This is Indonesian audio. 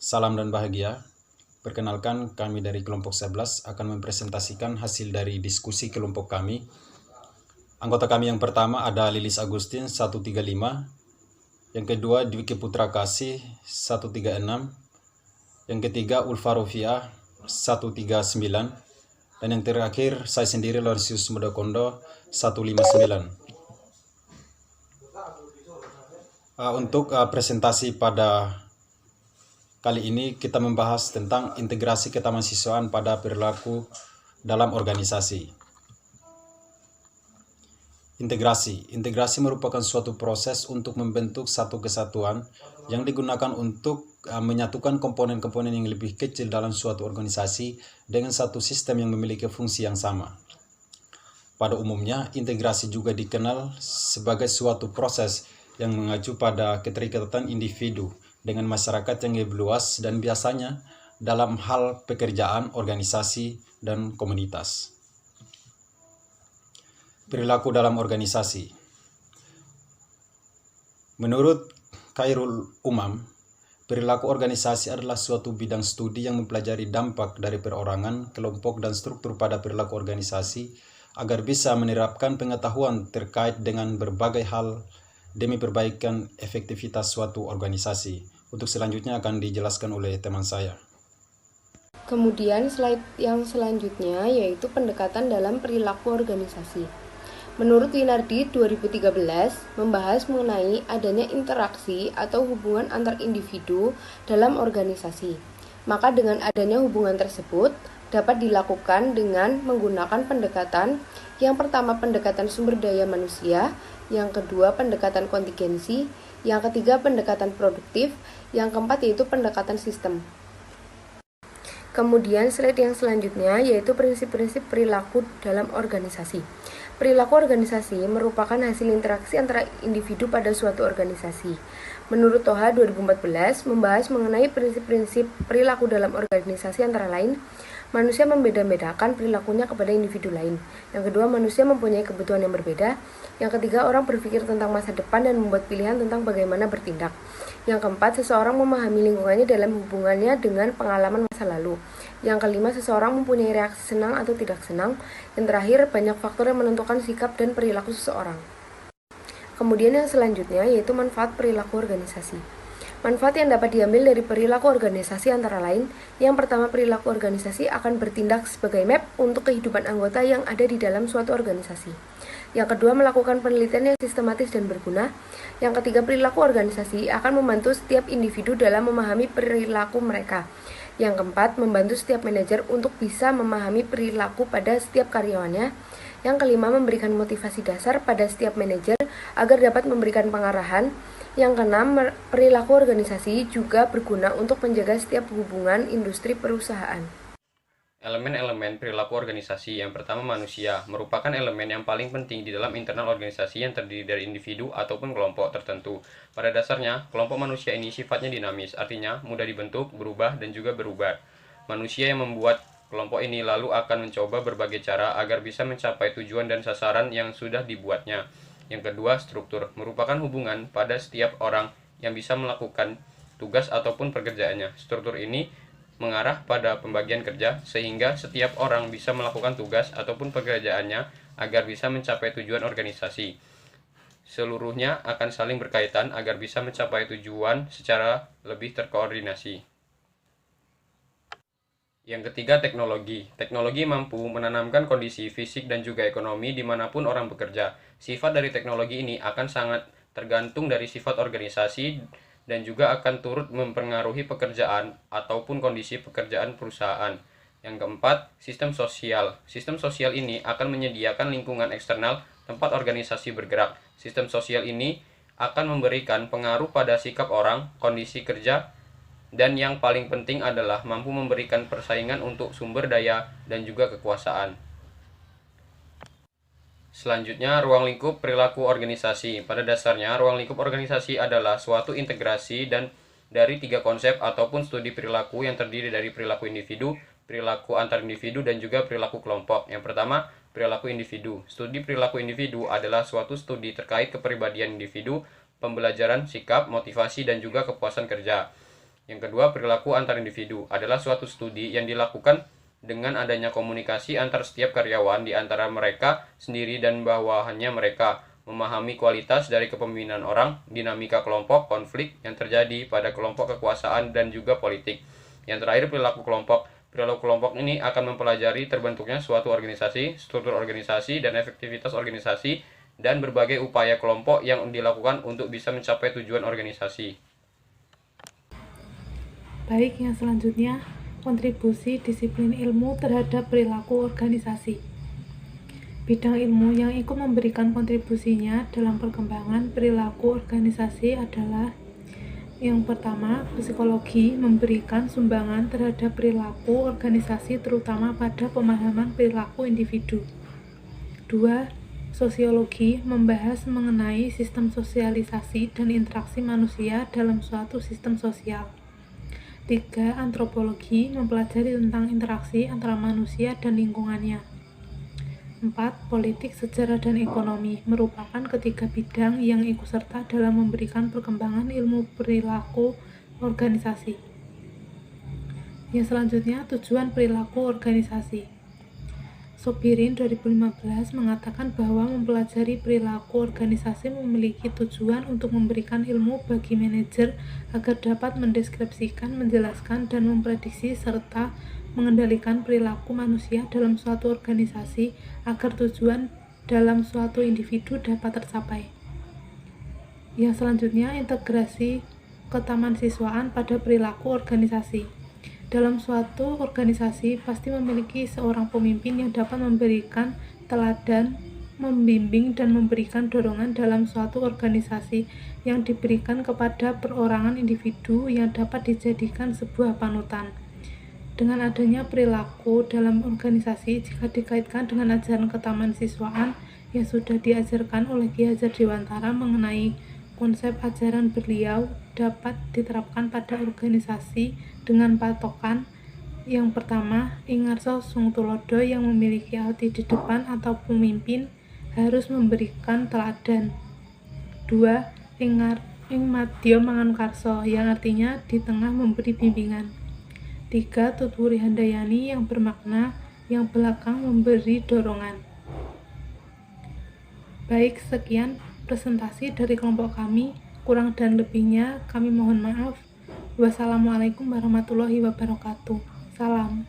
Salam dan bahagia. Perkenalkan, kami dari kelompok 11 akan mempresentasikan hasil dari diskusi kelompok kami. Anggota kami yang pertama ada Lilis Agustin 135, yang kedua Dwiki Putra Kasih 136, yang ketiga Ulfa Rofiah 139, dan yang terakhir saya sendiri Lorsius Mudakondo 159. Untuk presentasi pada kali ini kita membahas tentang integrasi ketamasiswaan pada perilaku dalam organisasi. Integrasi merupakan suatu proses untuk membentuk satu kesatuan yang digunakan untuk menyatukan komponen-komponen yang lebih kecil dalam suatu organisasi dengan satu sistem yang memiliki fungsi yang sama. Pada umumnya, integrasi juga dikenal sebagai suatu proses yang mengacu pada keterikatan individu dengan masyarakat yang lebih luas dan biasanya dalam hal pekerjaan, organisasi, dan komunitas. Perilaku dalam organisasi. Menurut Khairul Umam, perilaku organisasi adalah suatu bidang studi yang mempelajari dampak dari perorangan, kelompok, dan struktur pada perilaku organisasi agar bisa menerapkan pengetahuan terkait dengan berbagai hal demi perbaikan efektivitas suatu organisasi. Untuk selanjutnya akan dijelaskan oleh teman saya. Kemudian slide yang selanjutnya yaitu pendekatan dalam perilaku organisasi. Menurut Winardi 2013 membahas mengenai adanya interaksi atau hubungan antar individu dalam organisasi. Maka dengan adanya hubungan tersebut dapat dilakukan dengan menggunakan pendekatan yang pertama pendekatan sumber daya manusia, yang kedua pendekatan kontingensi, yang ketiga pendekatan produktif, yang keempat yaitu pendekatan sistem. Kemudian slide yang selanjutnya yaitu prinsip-prinsip perilaku dalam organisasi. Perilaku organisasi merupakan hasil interaksi antara individu pada suatu organisasi. Menurut Toha 2014 membahas mengenai prinsip-prinsip perilaku dalam organisasi antara lain, manusia membeda-bedakan perilakunya kepada individu lain. Yang kedua, manusia mempunyai kebutuhan yang berbeda. Yang ketiga, orang berpikir tentang masa depan dan membuat pilihan tentang bagaimana bertindak. Yang keempat, seseorang memahami lingkungannya dalam hubungannya dengan pengalaman masa lalu. Yang kelima, seseorang mempunyai reaksi senang atau tidak senang. Yang terakhir, banyak faktor yang menentukan sikap dan perilaku seseorang. Kemudian yang selanjutnya yaitu manfaat perilaku organisasi. Manfaat yang dapat diambil dari perilaku organisasi antara lain, yang pertama perilaku organisasi akan bertindak sebagai map untuk kehidupan anggota yang ada di dalam suatu organisasi. Yang kedua, melakukan penelitian yang sistematis dan berguna. Yang ketiga, perilaku organisasi akan membantu setiap individu dalam memahami perilaku mereka. Yang keempat, membantu setiap manajer untuk bisa memahami perilaku pada setiap karyawannya. Yang kelima, memberikan motivasi dasar pada setiap manajer agar dapat memberikan pengarahan. Yang keenam, perilaku organisasi juga berguna untuk menjaga setiap hubungan industri perusahaan. Elemen-elemen perilaku organisasi. Yang pertama, manusia merupakan elemen yang paling penting di dalam internal organisasi yang terdiri dari individu ataupun kelompok tertentu. Pada dasarnya, kelompok manusia ini sifatnya dinamis, artinya mudah dibentuk, berubah, dan juga berubah. Manusia yang membuat kelompok ini lalu akan mencoba berbagai cara agar bisa mencapai tujuan dan sasaran yang sudah dibuatnya. Yang kedua, struktur merupakan hubungan pada setiap orang yang bisa melakukan tugas ataupun pekerjaannya. Struktur ini mengarah pada pembagian kerja sehingga setiap orang bisa melakukan tugas ataupun pekerjaannya agar bisa mencapai tujuan organisasi. Seluruhnya akan saling berkaitan agar bisa mencapai tujuan secara lebih terkoordinasi. Yang ketiga, teknologi. Teknologi mampu menanamkan kondisi fisik dan juga ekonomi dimanapun orang bekerja. Sifat dari teknologi ini akan sangat tergantung dari sifat organisasi dan juga akan turut mempengaruhi pekerjaan ataupun kondisi pekerjaan perusahaan. Yang keempat, sistem sosial. Sistem sosial ini akan menyediakan lingkungan eksternal tempat organisasi bergerak. Sistem sosial ini akan memberikan pengaruh pada sikap orang, kondisi kerja, dan yang paling penting adalah mampu memberikan persaingan untuk sumber daya dan juga kekuasaan. Selanjutnya, ruang lingkup perilaku organisasi. Pada dasarnya, ruang lingkup organisasi adalah suatu integrasi dan dari tiga konsep ataupun studi perilaku yang terdiri dari perilaku individu, perilaku antar individu, dan juga perilaku kelompok. Yang pertama, perilaku individu. Studi perilaku individu adalah suatu studi terkait kepribadian individu, pembelajaran sikap, motivasi, dan juga kepuasan kerja. Yang kedua, perilaku antar individu adalah suatu studi yang dilakukan dengan adanya komunikasi antar setiap karyawan di antara mereka sendiri dan bawahannya mereka, memahami kualitas dari kepemimpinan orang, dinamika kelompok, konflik yang terjadi pada kelompok kekuasaan dan juga politik. Yang terakhir, perilaku kelompok. Perilaku kelompok ini akan mempelajari terbentuknya suatu organisasi, struktur organisasi, dan efektivitas organisasi, dan berbagai upaya kelompok yang dilakukan untuk bisa mencapai tujuan organisasi. Baik, yang selanjutnya, kontribusi disiplin ilmu terhadap perilaku organisasi. Bidang ilmu yang ikut memberikan kontribusinya dalam perkembangan perilaku organisasi adalah: yang pertama, psikologi memberikan sumbangan terhadap perilaku organisasi terutama pada pemahaman perilaku individu. 2. Sosiologi membahas mengenai sistem sosialisasi dan interaksi manusia dalam suatu sistem sosial. 3. Antropologi mempelajari tentang interaksi antara manusia dan lingkungannya. 4. Politik, sejarah, dan ekonomi merupakan ketiga bidang yang ikut serta dalam memberikan perkembangan ilmu perilaku organisasi. Yang selanjutnya, tujuan perilaku organisasi. Sobirin 2015 mengatakan bahwa mempelajari perilaku organisasi memiliki tujuan untuk memberikan ilmu bagi manajer agar dapat mendeskripsikan, menjelaskan, dan memprediksi serta mengendalikan perilaku manusia dalam suatu organisasi agar tujuan dalam suatu individu dapat tercapai. Yang selanjutnya, integrasi ketahansiswaan pada perilaku organisasi. Dalam suatu organisasi pasti memiliki seorang pemimpin yang dapat memberikan teladan, membimbing, dan memberikan dorongan dalam suatu organisasi yang diberikan kepada perorangan individu yang dapat dijadikan sebuah panutan. Dengan adanya perilaku dalam organisasi, jika dikaitkan dengan ajaran ketahansiswaan yang sudah diajarkan oleh Ki Hajar Dewantara mengenai konsep ajaran beliau, dapat diterapkan pada organisasi dengan patokan: yang pertama, Ingarso Sungtulodo yang memiliki arti di depan atau pemimpin harus memberikan teladan. 2. Ing Madya Mangankarso yang artinya di tengah memberi bimbingan. 3. Tutwuri Handayani yang bermakna yang belakang memberi dorongan. Baik, sekian presentasi dari kelompok kami. Kurang dan lebihnya kami mohon maaf. Wassalamualaikum warahmatullahi wabarakatuh. Salam.